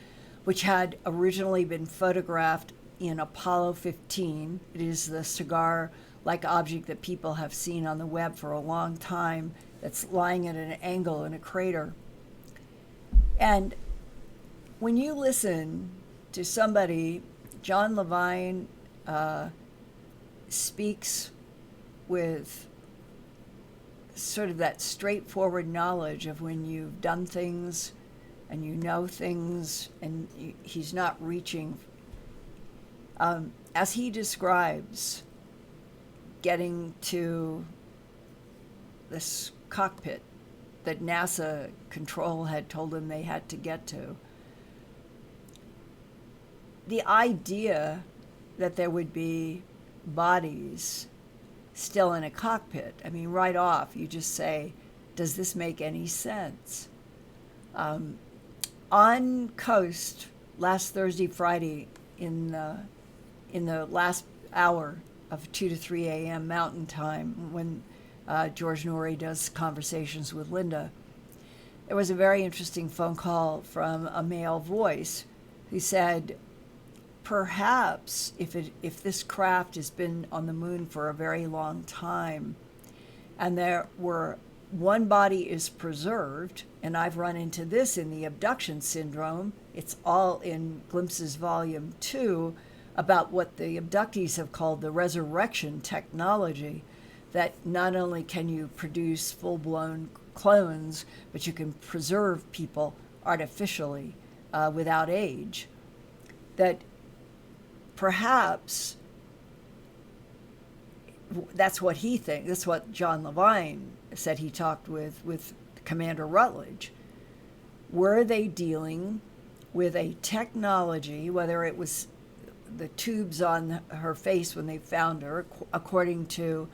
Speaker 1: which had originally been photographed in Apollo 15. It is the cigar-like object that people have seen on the web for a long time that's lying at an angle in a crater. And when you listen to somebody, John Levine speaks with sort of that straightforward knowledge of when you've done things and you know things, and he's not reaching. As he describes getting to this cockpit that NASA control had told him they had to get to, the idea that there would be bodies still in a cockpit, I mean, right off, you just say, does this make any sense? On coast, last Thursday, Friday, in the last hour of 2 to 3 a.m. Mountain Time, when George Norrie does Conversations with Linda, there was a very interesting phone call from a male voice who said, perhaps if this craft has been on the moon for a very long time, and one body is preserved, and I've run into this in the abduction syndrome, it's all in Glimpses Volume 2, about what the abductees have called the resurrection technology, that not only can you produce full-blown clones, but you can preserve people artificially without age. That perhaps that's what he thinks. That's what John Levine said he talked with Commander Rutledge. Were they dealing with a technology, whether it was the tubes on her face when they found her, according to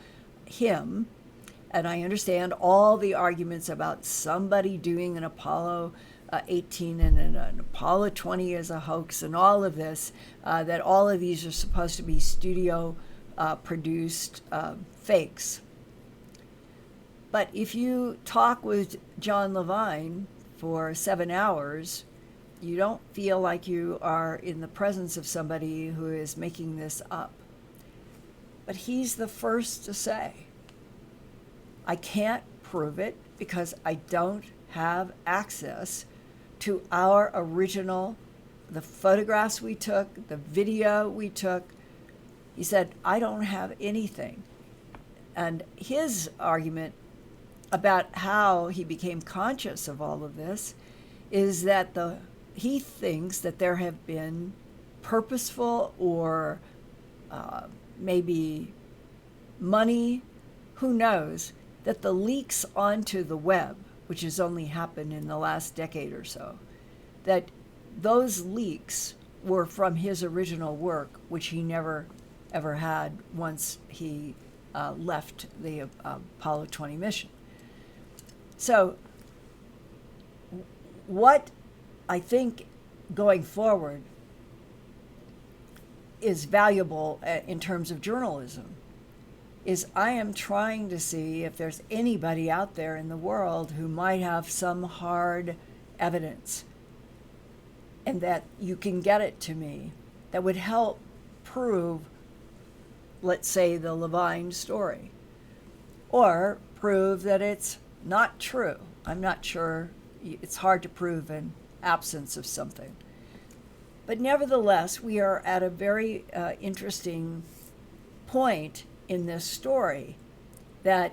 Speaker 1: him, and I understand all the arguments about somebody doing an Apollo 18 and an Apollo 20 as a hoax and all of this, that all of these are supposed to be studio produced fakes. But if you talk with John Levine for 7 hours, you don't feel like you are in the presence of somebody who is making this up. But he's the first to say, I can't prove it because I don't have access to our original, the photographs we took, the video we took. He said, I don't have anything. And his argument about how he became conscious of all of this is that he thinks that there have been purposeful or maybe money, who knows, that the leaks onto the web, which has only happened in the last decade or so, that those leaks were from his original work, which he never ever had once he left the Apollo 20 mission. So what I think going forward is valuable in terms of journalism is I am trying to see if there's anybody out there in the world who might have some hard evidence and that you can get it to me that would help prove, let's say, the Levine story, or prove that it's not true. I'm not sure. It's hard to prove an absence of something. But nevertheless, we are at a very interesting point in this story, that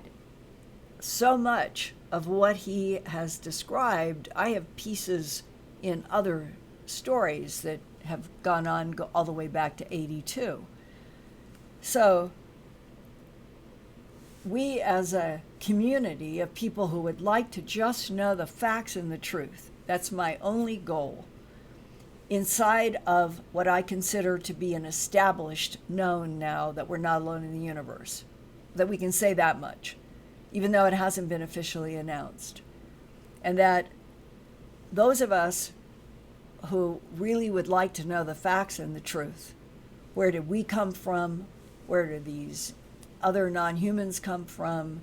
Speaker 1: so much of what he has described, I have pieces in other stories that have gone on all the way back to 82. So we, as a community of people who would like to just know the facts and the truth, that's my only goal, inside of what I consider to be an established known now that we're not alone in the universe, that we can say that much, even though it hasn't been officially announced. And that those of us who really would like to know the facts and the truth, where did we come from? Where do these other non-humans come from?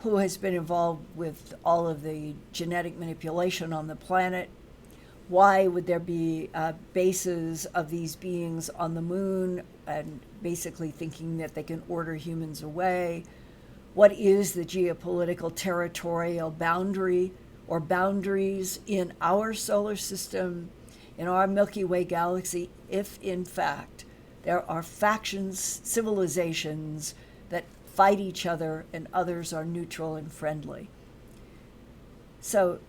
Speaker 1: Who has been involved with all of the genetic manipulation on the planet? Why would there be bases of these beings on the moon and basically thinking that they can order humans away? What is the geopolitical territorial boundary or boundaries in our solar system, in our Milky Way galaxy, if in fact there are factions, civilizations that fight each other and others are neutral and friendly? So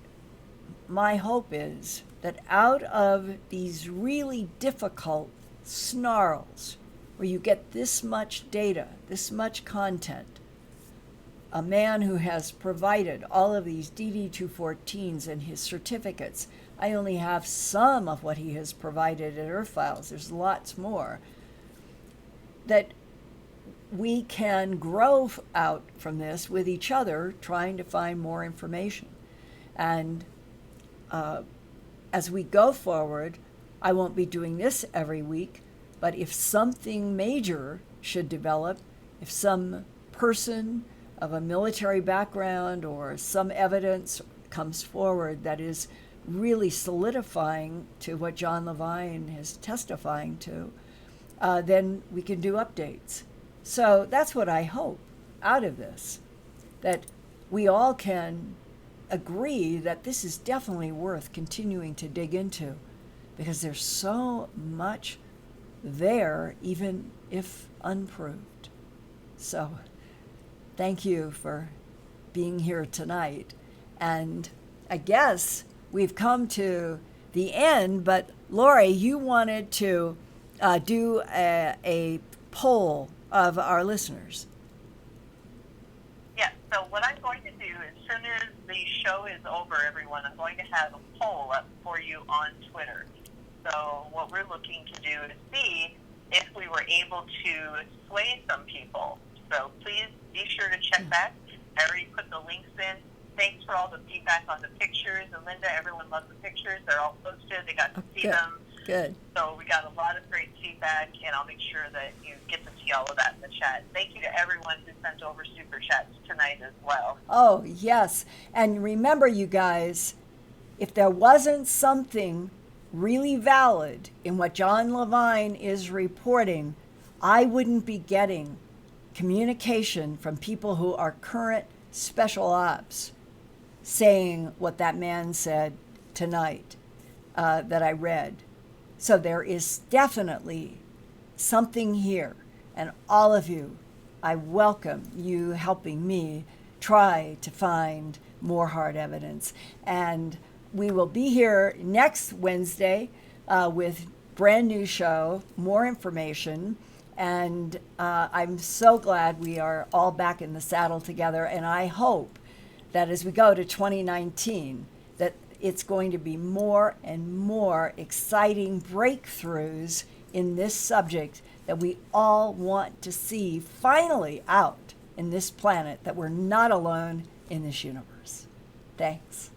Speaker 1: my hope is that out of these really difficult snarls, where you get this much data, this much content, a man who has provided all of these DD-214s and his certificates, I only have some of what he has provided at Earth Files, there's lots more, that we can grow out from this with each other, trying to find more information. And as we go forward, I won't be doing this every week, but if something major should develop, if some person of a military background or some evidence comes forward that is really solidifying to what John Levine is testifying to, then we can do updates. So that's what I hope out of this, that we all can agree that this is definitely worth continuing to dig into, because there's so much there, even if unproved. So thank you for being here tonight. And I guess we've come to the end, but Lori, you wanted to do a poll of our listeners.
Speaker 2: Yeah, so what I'm going to do, as soon as the show is over, everyone, I'm going to have a poll up for you on Twitter. So what we're looking to do is see if we were able to sway some people. So please be sure to check that. I already put the links in. Thanks for all the feedback on the pictures. And Linda, everyone loves the pictures. They're all posted. They got to see them.
Speaker 1: Good.
Speaker 2: So we got a lot of great feedback, and I'll make sure that you get to see all of that in the chat. Thank you to everyone who sent over super chats tonight as well.
Speaker 1: Oh, yes. And remember, you guys, if there wasn't something really valid in what John Levine is reporting, I wouldn't be getting communication from people who are current special ops saying what that man said tonight that I read. So there is definitely something here. And all of you, I welcome you helping me try to find more hard evidence. And we will be here next Wednesday with brand new show, more information. And I'm so glad we are all back in the saddle together. And I hope that as we go to 2019, that it's going to be more and more exciting breakthroughs in this subject that we all want to see finally out in this planet, that we're not alone in this universe. Thanks.